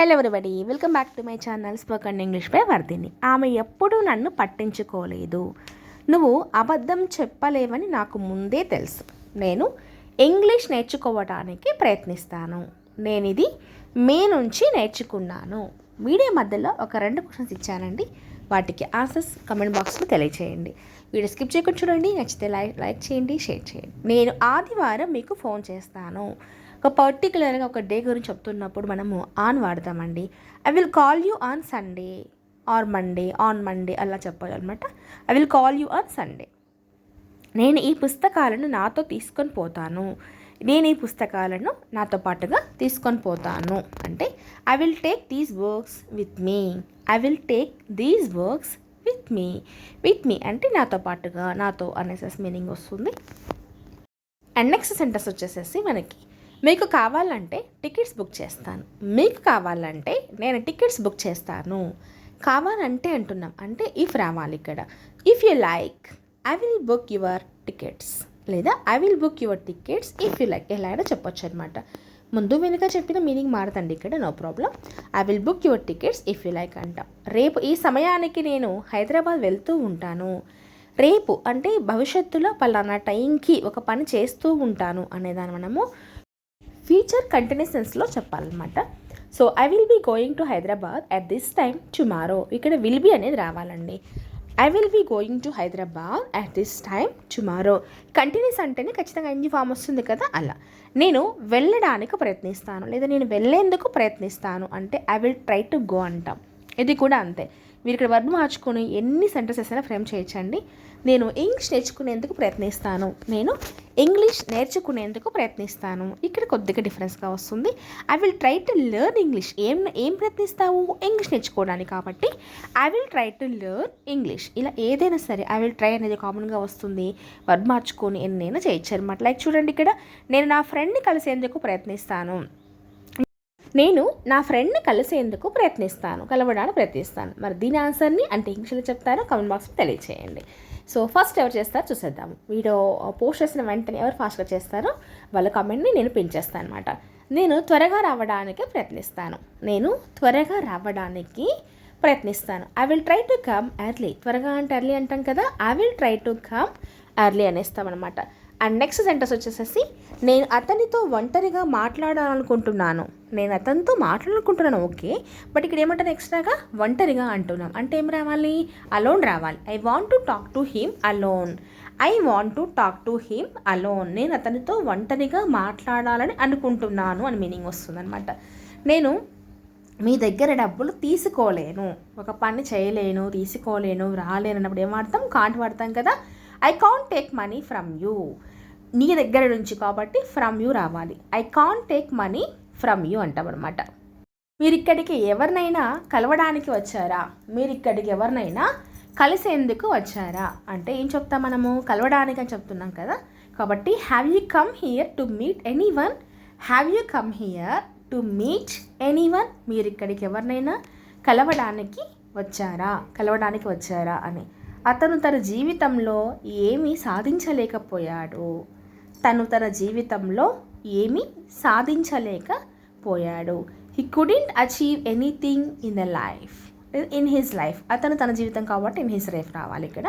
Hello everybody, welcome back to my channel spoken English by Vardhini. ఆమె ఎప్పుడూ నన్ను పట్టించుకోలేదు. నువ్వు అబద్ధం చెప్పలేవని నాకు ముందే తెలుసు. నేను ఇంగ్లీష్ నేర్చుకోవడానికి ప్రయత్నిస్తాను. నేను ఇది మీ నుంచి నేర్చుకున్నాను. వీడియో మధ్యలో ఒక 2 క్వశ్చన్స్ ఇచ్చానండి. వాటికి ఆన్సర్స్ కమెంట్ బాక్స్లో తెలియచేయండి. వీడియో స్కిప్ చేయకుండా చూడండి. నచ్చితే లైక్ చేయండి, షేర్ చేయండి. నేను ఆదివారం మీకు ఫోన్ చేస్తాను. ఒక పర్టికులర్గా ఒక డే గురించి చెప్తున్నప్పుడు మనము ఆన్ వాడతామండి. I will call you on Sunday or on Monday అలా చెప్పాలన్నమాట. I will call you on Sunday. నేను ఈ పుస్తకాలను నాతో తీసుకొని పోతాను. నేను ఈ పుస్తకాలను నాతో పాటుగా తీసుకొని పోతాను అంటే I will take these works with me. I will take these works with me. With me అంటే నాతో పాటుగా, నాతో అనేసి మీనింగ్ వస్తుంది. అండ్ నెక్స్ట్ సెంటెన్స్ వచ్చేసేసి మనకి మీకు కావాలంటే టికెట్స్ బుక్ చేస్తాను. మీకు కావాలంటే నేను టికెట్స్ బుక్ చేస్తాను. కావాలంటే అంటున్నాం అంటే ఇఫ్ రావాలి ఇక్కడ. If you like I will book your tickets, లేదా I will book your tickets if you like, ఎలా అయినా చెప్పొచ్చు అనమాట. ముందు వెనుక చెప్పిన మీనింగ్ మారుతండి ఇక్కడ, no problem. I will book your tickets if you like అంటాం. రేపు ఈ సమయానికి నేను హైదరాబాద్ వెళ్తూ ఉంటాను. రేపు అంటే భవిష్యత్తులో పలానా టైంకి ఒక పని చేస్తూ ఉంటాను అనేదాన్ని మనము ఫ్యూచర్ కంటిన్యూస్ టెన్స్లో చెప్పాలన్నమాట. So I will be going to Hyderabad at this time tomorrow. ఇక్కడ విల్ బీ అనేది రావాలండి. I will be going to Hyderabad at this time tomorrow. Continuous అంటేనే ఖచ్చితంగా ఎన్ని ఫామ్ వస్తుంది కదా, అలా. నేను వెళ్ళడానికి ప్రయత్నిస్తాను, లేదా నేను వెళ్ళేందుకు ప్రయత్నిస్తాను అంటే I will try to go అంటాం. ఇది కూడా అంతే. మీరు ఇక్కడ వర్బ్ మార్చుకొని ఎన్ని సెంటెన్సెస్ అయినా ఫ్రేమ్ చేయొచ్చండి. నేను ఇంగ్లీష్ నేర్చుకునేందుకు ప్రయత్నిస్తాను. నేను ఇంగ్లీష్ నేర్చుకునేందుకు ప్రయత్నిస్తాను. ఇక్కడ కొద్దిగా డిఫరెన్స్గా వస్తుంది. I will try to learn English. ఏం ప్రయత్నిస్తావు? ఇంగ్లీష్ నేర్చుకోవడానికి, కాబట్టి I will try to learn English. ఇలా ఏదైనా సరే ఐ విల్ ట్రై అనేది కామన్గా వస్తుంది. వర్బ్ మార్చుకొని ఎన్నైనా చేయొచ్చు అనమాట. లైక్ చూడండి ఇక్కడ, నేను నా ఫ్రెండ్ని కలిసేందుకు ప్రయత్నిస్తాను. నేను నా ఫ్రెండ్ని కలిసేందుకు ప్రయత్నిస్తాను, కలవడానికి ప్రయత్నిస్తాను. మరి దీని ఆన్సర్ని అంటే ఇంగ్లీష్లో చెప్తారో కమెంట్ బాక్స్లో తెలియచేయండి. సో ఫస్ట్ ఎవరు చేస్తారో చూసేద్దాము. వీడియో పోస్ట్ చేసిన వెంటనే ఎవరు ఫాస్ట్గా చేస్తారో వాళ్ళ కామెంట్ని నేను పిన్ చేస్తాను అనమాట. నేను త్వరగా రావడానికి ప్రయత్నిస్తాను. నేను త్వరగా రావడానికి ప్రయత్నిస్తాను. I will try to come early. త్వరగా అంటే ఎర్లీ అంటాం కదా, I will try to come early అనేస్తామన్నమాట. అండ్ నెక్స్ట్ సెంటెన్స్ వచ్చేసేసి నేను అతనితో ఒంటరిగా మాట్లాడాలనుకుంటున్నాను. నేను అతనితో మాట్లాడాలనుకుంటున్నాను, ఓకే. బట్ ఇక్కడ ఏమంటారు ఎక్స్ట్రాగా ఒంటరిగా అంటున్నాం అంటే ఏం రావాలి? అలోన్ రావాలి. I want to talk to him alone. I want to talk to him alone. నేను అతనితో ఒంటరిగా మాట్లాడాలని అనుకుంటున్నాను అని మీనింగ్ వస్తుంది అనమాట. నేను మీ దగ్గర డబ్బులు తీసుకోలేను. ఒక పని చేయలేను, తీసుకోలేను, రాలేను అన్నప్పుడు ఏం వాడతాం? కాంట్ వాడతాం కదా. I can't take money from you. నీ దగ్గర నుంచి కాబట్టి ఫ్రమ్ యూ రావాలి. I can't take money from you అంటాం అనమాట. మీరు ఇక్కడికి ఎవరినైనా కలవడానికి వచ్చారా? మీరు ఇక్కడికి ఎవరినైనా కలిసేందుకు వచ్చారా అంటే ఏం చెప్తాం మనము? కలవడానికి అని చెప్తున్నాం కదా. కాబట్టి have you come here to meet anyone. Have you come here to meet anyone. మీరు ఇక్కడికి ఎవరినైనా కలవడానికి వచ్చారా అని. అతను తన జీవితంలో ఏమీ సాధించలేకపోయాడు. He couldn't achieve anything in his life. అతను తన జీవితం కాబట్టి ఇన్ హిస్ లైఫ్ రావాలి ఇక్కడ.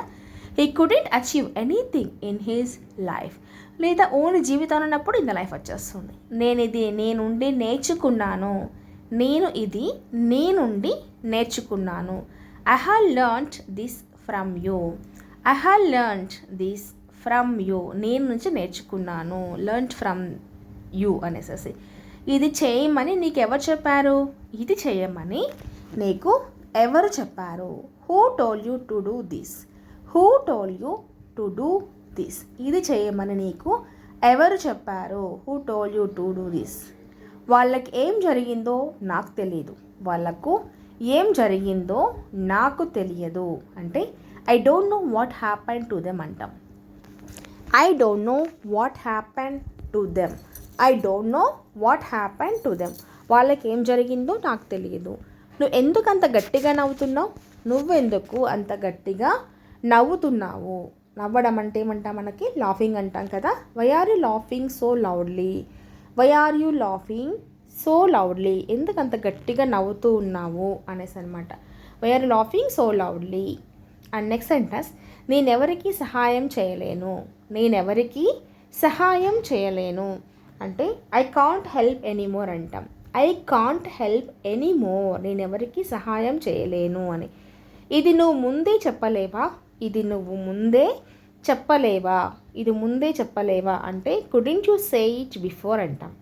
He couldn't achieve anything in his life, లేదా ఓన్లీ జీవితం అన్నప్పుడు ఇన్ ద లైఫ్ వచ్చేస్తుంది. నేనుండి నేర్చుకున్నాను. నేర్చుకున్నాను. I have learned this from you. I have learned this from you. నేను నుంచి నేర్చుకున్నాను. లెర్న్డ్ ఫ్రమ్ యూ అనేసి. ఇది చేయమని నీకు ఎవరు చెప్పారు? ఇది చేయమని నీకు ఎవరు చెప్పారు? Who told you to do this. Who told you to do this. ఇది చేయమని నీకు ఎవరు చెప్పారు? Who told you to do this. వాళ్ళకి ఏం జరిగిందో నాకు తెలియదు. వాళ్ళకు ఏం జరిగిందో నాకు తెలియదు అంటే I don't know what happen to them అంటాం. I don't know what happen to them. I don't know what happen to them. వాళ్ళకి ఏం జరిగిందో నాకు తెలియదు. నువ్వు ఎందుకు అంత గట్టిగా నవ్వుతున్నావు? నువ్వెందుకు అంత గట్టిగా నవ్వుతున్నావు? నవ్వడం అంటే ఏమంటాం మనకి? లాఫింగ్ అంటాం కదా. Why are you laughing so loudly? Why are you laughing so loudly, ఎందుకు అంత గట్టిగా నవ్వుతూ ఉన్నావు అనేసి అనమాట. Why are laughing so loudly. And next sentence, నేనెవరికి సహాయం చేయలేను. నేనెవరికి సహాయం చేయలేను అంటే ఐ కాంట్ హెల్ప్ ఎనీమోర్ అంటాం. ఐ కాంట్ హెల్ప్ ఎనీమోర్, నేనెవరికి సహాయం చేయలేను అని. ఇది నువ్వు ముందే చెప్పలేవా. ఇది నువ్వు ముందే చెప్పలేవా. ఇది ముందే చెప్పలేవా అంటే couldn't you say it before అంటాం.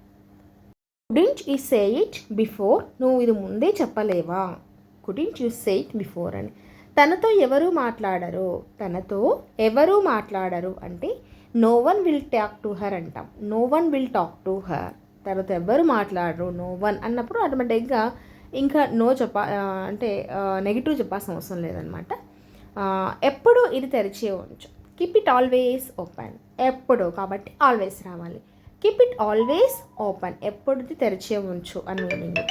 Couldn't you say it before, నువ్వు ఇది ముందే చెప్పలేవా. Couldn't you say it before అని. తనతో ఎవరు మాట్లాడరు. తనతో ఎవరు మాట్లాడరు అంటే no one will talk to her అంటాం. No one will talk to her, తనతో ఎవరు మాట్లాడరు, నో వన్ అన్నప్పుడు ఆటోమేటిక్గా ఇంకా నో అంటే నెగిటివ్ చెప్పాల్సిన అవసరం లేదనమాట. ఎప్పుడు ఇది తెరిచే ఉంచు. Keep it always open. ఎప్పుడు కాబట్టి ఆల్వేస్ రావాలి. కీప్ ఇట్ ఆల్వేస్ ఓపెన్, ఎప్పుడుది తెరిచే ఉంచు అని మీనింగ్.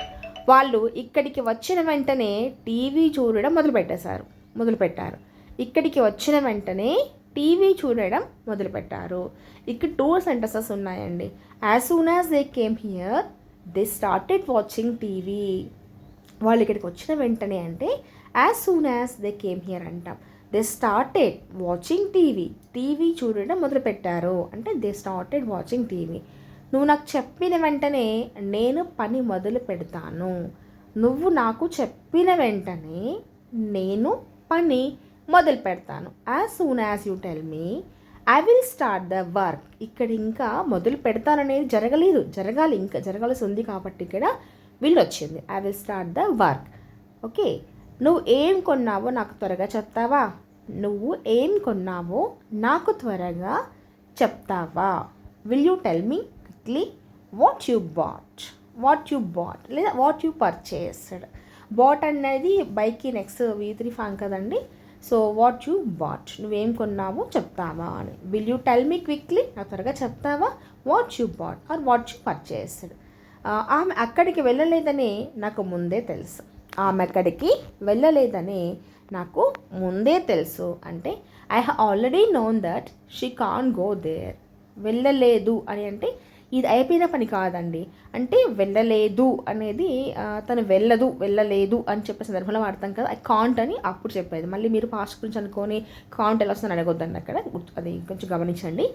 వాళ్ళు ఇక్కడికి వచ్చిన వెంటనే టీవీ చూడడం మొదలుపెట్టారు. ఇక్కడికి వచ్చిన వెంటనే టీవీ చూడడం మొదలుపెట్టారు. ఇక్కడ 2 సెంటెన్సెస్ ఉన్నాయండి. As soon as they came here they started watching TV. వాళ్ళు ఇక్కడికి వచ్చిన వెంటనే అంటే as soon as they came here అంటాం. They started watching TV, TV చూడడం మొదలుపెట్టారు అంటే దే స్టార్టెడ్ వాచింగ్ టీవీ. నువ్వు నాకు చెప్పిన వెంటనే నేను పని మొదలు పెడతాను. నువ్వు నాకు చెప్పిన వెంటనే నేను పని మొదలు పెడతాను. As soon as you tell me I will start the work. ఇక్కడ ఇంకా మొదలు పెడతాననేది జరగాలి, ఇంకా జరగాల్సి ఉంది కాబట్టి ఇక్కడ విల్ వచ్చింది. I will start the work. Okay, నువ్వు ఏం కొన్నావో నాకు త్వరగా చెప్తావా. నువ్వు ఏం కొన్నావో నాకు త్వరగా చెప్తావా. Will you tell me quickly what you bought లేదా వాట్ యూ పర్చేస్డ్. బాట్ అనేది బైక్కి నెక్స్ట్ V3 ఫామ్ కదండి. సో వాట్ యూ బాట్, నువ్వేం కొన్నావో చెప్తావా అని. Will you tell me quickly, నాకు త్వరగా చెప్తావా. What you bought or what you purchased. ఆమె అక్కడికి వెళ్ళలేదని నాకు ముందే తెలుసు. ఆమె అక్కడికి వెళ్ళలేదని నాకు ముందే తెలుసు అంటే I have already known that she can go there. వెళ్ళలేదు అని అంటే ఇది అయిపోయిన పని కాదండి. అంటే వెళ్ళలేదు అనేది తను వెళ్ళలేదు అని చెప్పే సందర్భంలో వాడతాం కదా. ఐ కాంట్ అని అప్పుడు చెప్పేది. మళ్ళీ మీరు పాస్ట్ గురించి అనుకొని కాంట్ ఎలా వస్తుందని అడగొద్దండి అక్కడ. అది కొంచెం గమనించండి.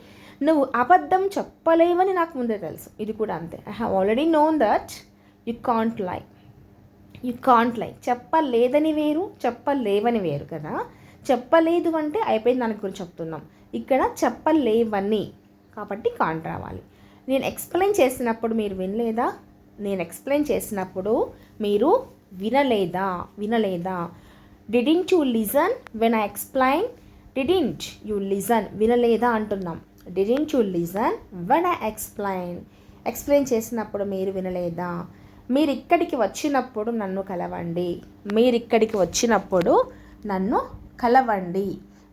నువ్వు అబద్ధం చెప్పలేవని నాకు ముందే తెలుసు. ఇది కూడా అంతే. I have already known that you can't లై. చెప్పలేదని వేరు, చెప్పలేవని వేరు కదా. చెప్పలేదు అంటే అయిపోయింది దాని గురించి చెప్తున్నాం. ఇక్కడ చెప్పలేవని కాబట్టి కాంట్ రావాలి. నేను ఎక్స్ప్లెయిన్ చేసినప్పుడు మీరు వినలేదా. నేను ఎక్స్ప్లెయిన్ చేసినప్పుడు మీరు వినలేదా. Didn't you listen when I explain. Didn't you listen, వినలేదా అంటున్నాం. Didn't you listen when I explain చేసినప్పుడు మీరు వినలేదా. మీరు ఇక్కడికి వచ్చినప్పుడు నన్ను కలవండి.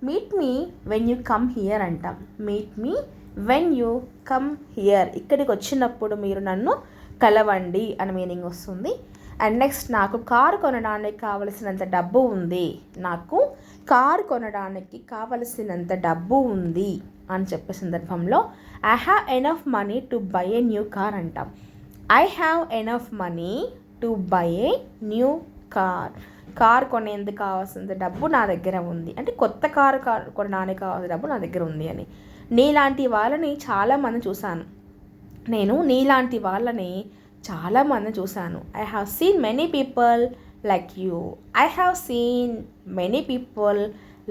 Meet me when you come here అంటాం. Meet me when you come here, ఇక్కడికి వచ్చినప్పుడు మీరు నన్ను కలవండి అని మీనింగ్ వస్తుంది. అండ్ నెక్స్ట్, నాకు కారు కొనడానికి కావలసినంత డబ్బు ఉంది అని చెప్పే సందర్భంలో I have enough money to buy a new car అంటాం. I have enough money to buy a new car కొనేందుకు కావాల్సినంత డబ్బు నా దగ్గర ఉంది అంటే కొత్త కారు కొనడానికి కావాల్సిన డబ్బు నా దగ్గర ఉంది అని. నీలాంటి వాళ్ళని చాలామంది చూశాను. I have seen many people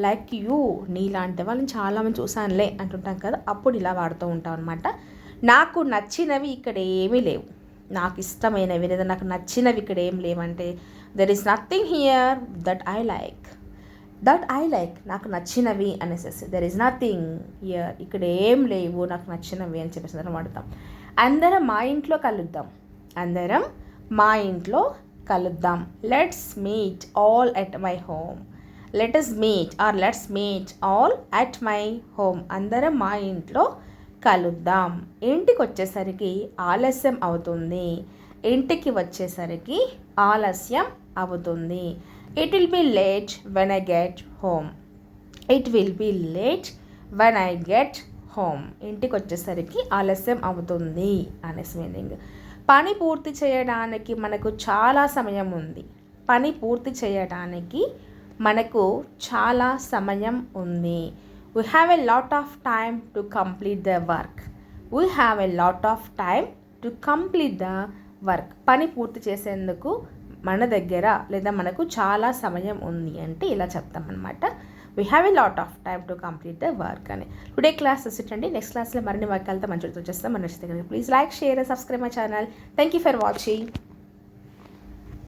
like you. నీలాంటి వాళ్ళని చాలామంది చూశానులే అంటుంటాం కదా, అప్పుడు ఇలా వాడుతూ ఉంటాం అనమాట. నాకు నచ్చినవి ఇక్కడ ఏమీ లేవు. నాకు ఇష్టమైనవి లేదా నాకు నచ్చినవి ఇక్కడ ఏం లేవంటే there is nothing here that I like. నాకు నచ్చినవి అనేసి దెర్ ఈజ్ నథింగ్ హియర్, ఇక్కడ ఏం లేవు నాకు నచ్చినవి అని చెప్పేసి అందరం వాడతాం. అందరం మా ఇంట్లో కలుద్దాం. Let's meet all at my home. Let's meet all at my home. అందరం మా ఇంట్లో కలుద్దాం. ఇంటికి వచ్చేసరికి ఆలస్యం అవుతుంది. It will be late when I get home. ఇంటికి వచ్చేసరికి ఆలస్యం అవుతుంది అనేసి మీనింగ్. పని పూర్తి చేయడానికి మనకు చాలా సమయం ఉంది. పని పూర్తి చేయడానికి మనకు చాలా సమయం ఉంది. We have a lot of time to complete the work. We have a lot of time to complete the work. పని పూర్తి చేసేందుకు మన దగ్గర లేదా మనకు చాలా సమయం ఉంది అంటే ఇలా చెప్తామన్నమాట. We have a lot of time to complete the work అని. టుడే క్లాస్ అండి. నెక్స్ట్ క్లాస్లో మరిన్ని వాక్యాలతో మంచి వచ్చేస్తాం. మన నచ్చితే please like, share, subscribe my channel. Thank you for watching.